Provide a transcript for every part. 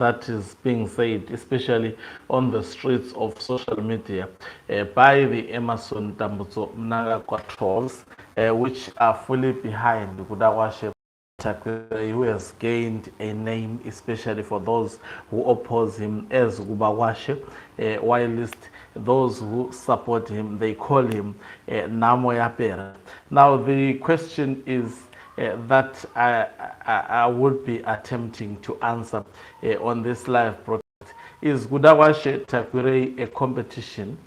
that is being said, especially on the streets of social media, by the Emerson Tambutso Mnangagwa trolls, which are fully behind Gawash, who has gained a name, especially for those who oppose him as Gubawashe, whilst those who support him, they call him Namoyapera. Now, the question is that I would be attempting to answer on this live broadcast. Is Gudawashe Tagwirei a competition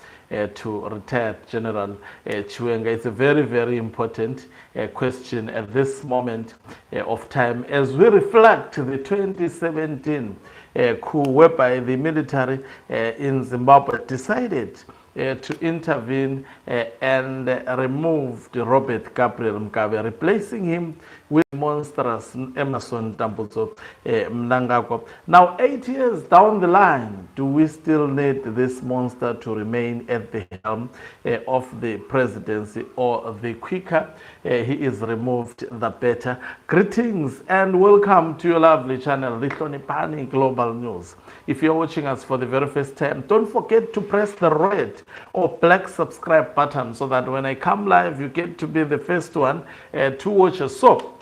to retired General Chiwenga? It's a very, very important question at this moment of time as we reflect the 2017 coup whereby the military in Zimbabwe decided to intervene and remove Robert Gabriel Mugabe, replacing him with monstrous Emerson Tambutso Mnangagwa. Now, 8 years down the line, do we still need this monster to remain at the helm of the presidency, or the quicker he is removed, the better? Greetings and welcome to your lovely channel, Lihlonipani Global News. If you're watching us for the very first time, don't forget to press the red or black subscribe button so that when I come live, you get to be the first one to watch us. So,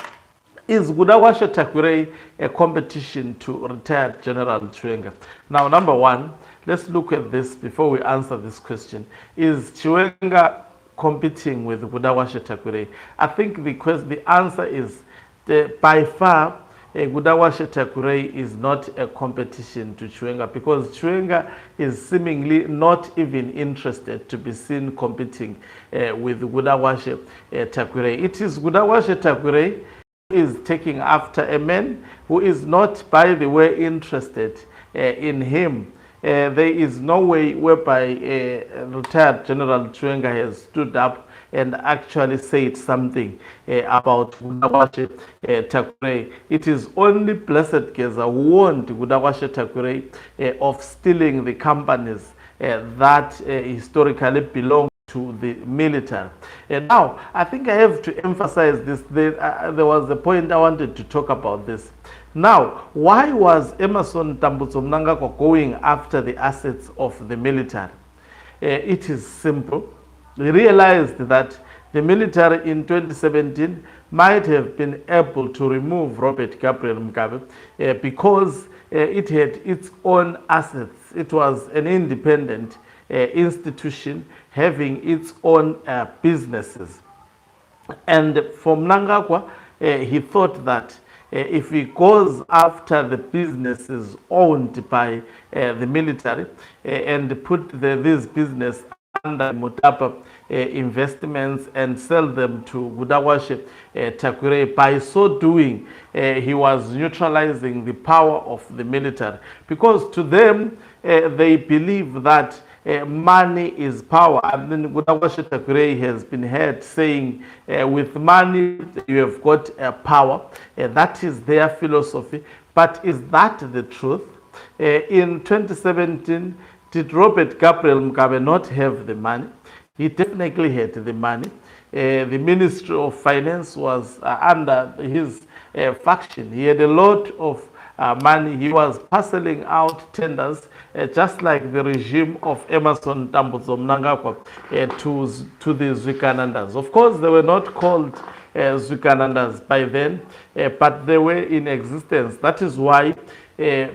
is Gudawashe Tagwirei a competition to retired General Chiwenga? Now, number one, let's look at this before we answer this question. Is Chiwenga competing with Gudawashe Tagwirei? I think the answer is by far, Gudawashe Tagwirei is not a competition to Chiwenga, because Chiwenga is seemingly not even interested to be seen competing with Gudawashe Tagwirei. It is Gudawashe Tagwirei who is taking after a man who is not, by the way, interested in him. There is no way whereby retired General Chiwenga has stood up and actually said something about Gudawashe Tagwirei. It is only Blessed Geza who warned Gudawashe Tagwirei of stealing the companies that historically belong to the military. And now, I think I have to emphasize this. There was a point I wanted to talk about this. Now, why was Emerson Tambutso Mnangagwa going after the assets of the military? It is simple. He realized that the military in 2017 might have been able to remove Robert Gabriel Mugabe because it had its own assets. It was an independent institution having its own businesses. And for Mnangagwa, he thought that if he goes after the businesses owned by the military and put this business under Mutapa investments and sell them to Gudawashe Tagwirei, by so doing, he was neutralizing the power of the military, because to them, they believe that money is power. And then Gudawashe Tagwirei has been heard saying, with money you have got power. That is their philosophy. But is that the truth? In 2017, did Robert Gabriel Mugabe not have the money? He definitely had the money. The Ministry of Finance was under his faction. He had a lot of money. He was parceling out tenders, just like the regime of Emerson Tambutso Mnangagwa to the Zwikanandas. Of course, they were not called Zwikanandas by then, but they were in existence. That is why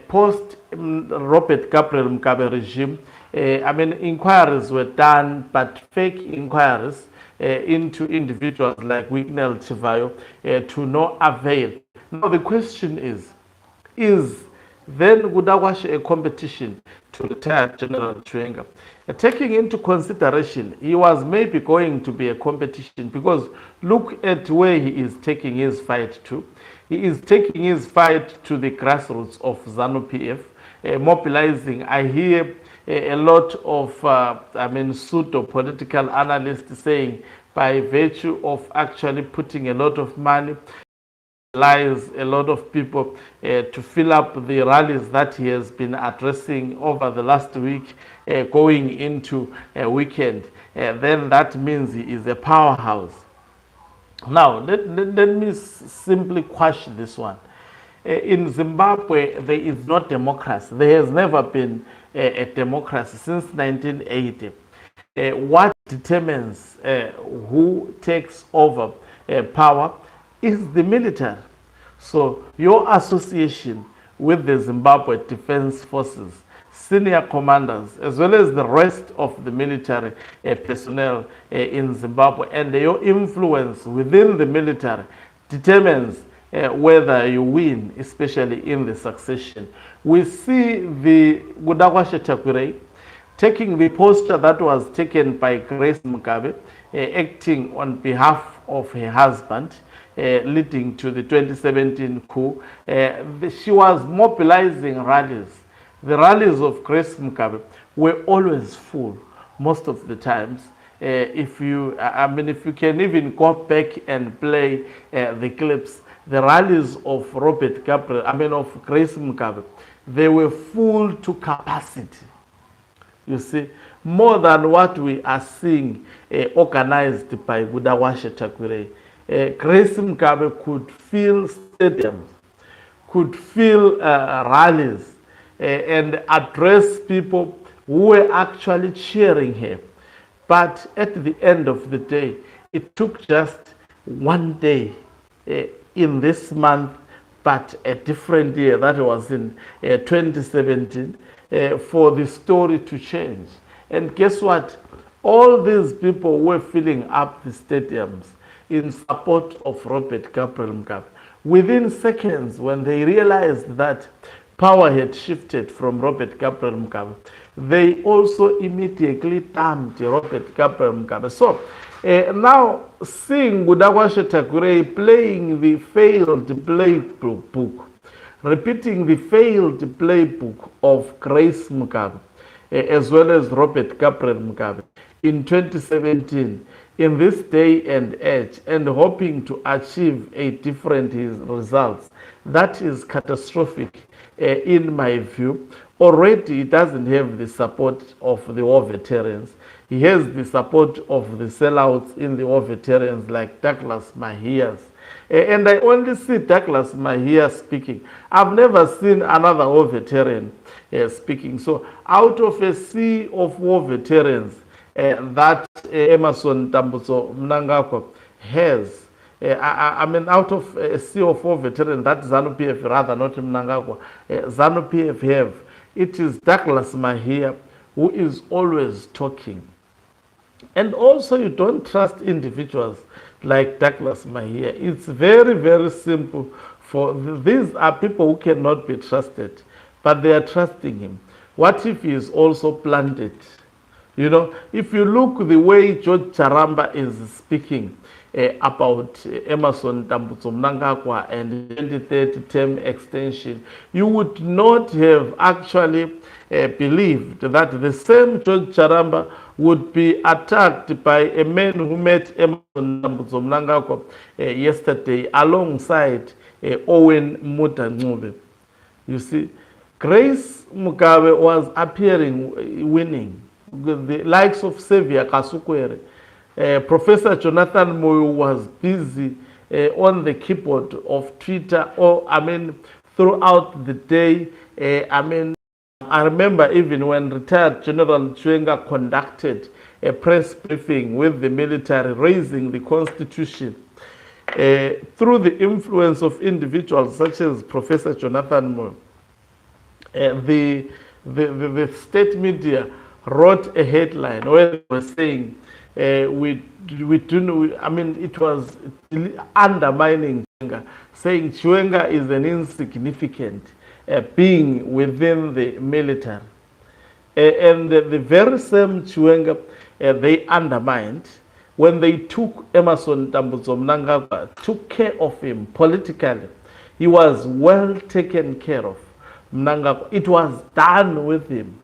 post Robert Gabriel Mugabe regime, inquiries were done, but fake inquiries into individuals like Wignell Chivayo to no avail. Now the question is then Gudawashe a competition to retired General Chiwenga? Taking into consideration, he was maybe going to be a competition, because look at where he is taking his fight to. He is taking his fight to the grassroots of ZANU-PF, mobilizing. I hear a lot of pseudo-political analysts saying, by virtue of actually putting a lot of money, lies a lot of people to fill up the rallies that he has been addressing over the last week, going into a weekend, then that means he is a powerhouse. Now, let me simply quash this one. in Zimbabwe, there is not democracy. There has never been a democracy since 1980. What determines who takes over power is the military. So your association with the Zimbabwe Defense Forces, senior commanders, as well as the rest of the military personnel in Zimbabwe, and your influence within the military determines whether you win, especially in the succession. We see the Gawash Tagwirei taking the posture that was taken by Grace Mugabe, acting on behalf of her husband, leading to the 2017 coup. She was mobilizing rallies. The rallies of Grace Mugabe were always full, most of the times. If you can even go back and play the clips, the rallies of of Grace Mugabe, they were full to capacity. You see, more than what we are seeing organized by Gawash Tagwirei. Grace Mugabe could fill stadiums, could fill rallies, and address people who were actually cheering her. But at the end of the day, it took just one day in this month, but a different year, that was in 2017, for the story to change. And guess what? All these people were filling up the stadiums in support of Robert Gabriel Mugabe. Within seconds, when they realized that power had shifted from Robert Gabriel Mugabe, they also immediately dumped Robert Gabriel Mugabe. So now seeing Gawash Tagwirei playing the failed playbook, repeating the failed playbook of Grace Mugabe, as well as Robert Gabriel Mugabe in 2017, in this day and age, and hoping to achieve a different results, that is catastrophic in my view. Already he doesn't have the support of the war veterans. He has the support of the sellouts in the war veterans like Douglas Mahias. And I only see Douglas Mahia speaking. I've never seen another war veteran speaking. So out of a sea of war veterans that Emmerson Tambutso Mnangagwa has, out of a sea of war veterans that ZANU-PF, rather not Mnangagwa, ZANU-PF have, it is Douglas Mahia who is always talking. And also you don't trust individuals like Douglas Mahia. It's very, very simple. These are people who cannot be trusted, but they are trusting him. What if he is also planted? You know, if you look the way George Charamba is speaking about Emmerson Tambutso Mnangagwa and 2030 term extension, you would not have actually believed that the same George Charamba would be attacked by a man who met Emmerson Tambutso Mnangagwa yesterday alongside Owen Mutangube. You see, Grace Mugabe was appearing winning. The likes of Xavier Kasukwere, Professor Jonathan Moyo was busy on the keyboard of Twitter, throughout the day. I remember even when retired General Chiwenga conducted a press briefing with the military, raising the constitution through the influence of individuals such as Professor Jonathan Moyo. The state media wrote a headline where they were saying, it was undermining Chiwenga, saying Chiwenga is an insignificant being within the military. And the very same Chiwenga they undermined when they took Emmerson Tambutso Mnangagwa, took care of him politically. He was well taken care of. Mnangagwa, it was done with him.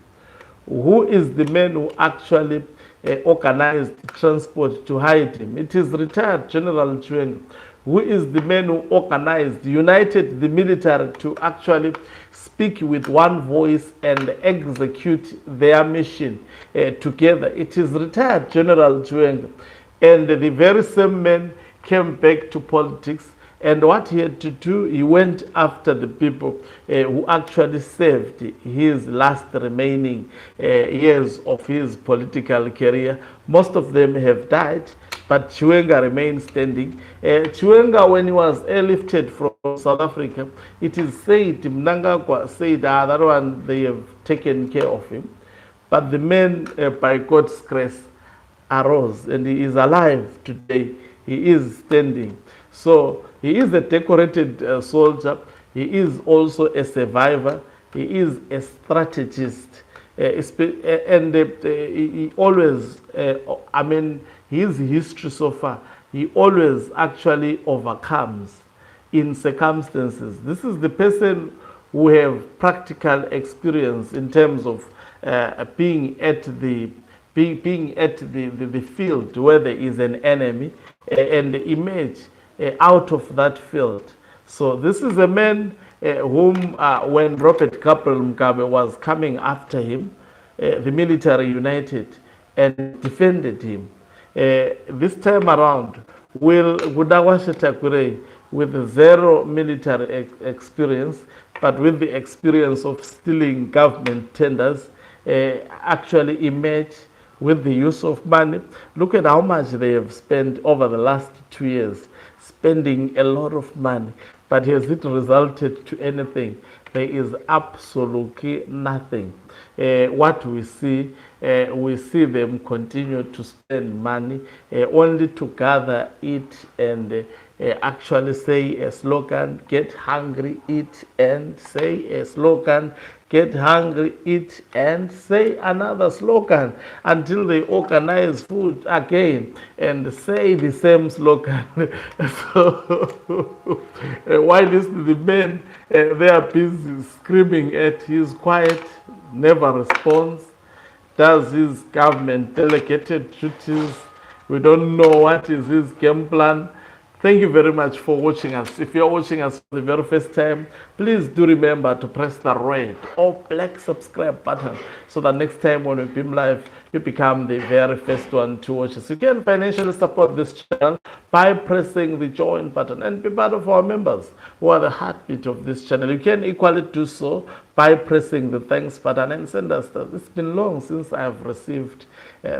Who is the man who actually organized transport to hide him? It is retired General Chiwenga. Who is the man who organized, united the military to actually speak with one voice and execute their mission together? It is retired General Chiwenga. And the very same man came back to politics And what he had to do, he went after the people who actually saved his last remaining years of his political career. Most of them have died, but Chiwenga remains standing. Chiwenga, when he was airlifted from South Africa, it is said, Mnangagwa said, that one, they have taken care of him. But the man, by God's grace, arose and he is alive today. He is standing. So he is a decorated soldier. He is also a survivor. He is a strategist. And he always, his history so far, he always actually overcomes in circumstances. This is the person who have practical experience in terms of being at the field where there is an enemy and emerge out of that field. So this is a man whom, when Robert Gabriel Mugabe was coming after him, the military united and defended him. This time around, will Gawash Tagwirei, with zero military experience, but with the experience of stealing government tenders, actually emerge with the use of money? Look at how much they have spent over the last 2 years, spending a lot of money. But has it resulted to anything? There is absolutely nothing. What we see them continue to spend money only to gather it and actually say a slogan, get hungry, eat, and say a slogan, get hungry, eat, and say another slogan until they organize food again and say the same slogan. So while the men, they are busy screaming at his quiet, never responds, does his government delegated duties. We don't know what is his game plan. Thank you very much for watching us. If you're watching us for the very first time, please do remember to press the red or black subscribe button so that next time when we beam live, you become the very first one to watch us. You can financially support this channel by pressing the join button and be part of our members who are the heartbeat of this channel. You can equally do so by pressing the thanks button and send us stars. It's been long since I have received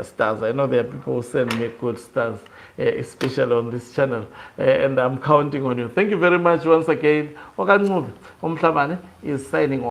stars. I know there are people who send me good stars, especially on this channel, and I'm counting on you. Thank you very much once again. Okanqube Umhlabane is signing off.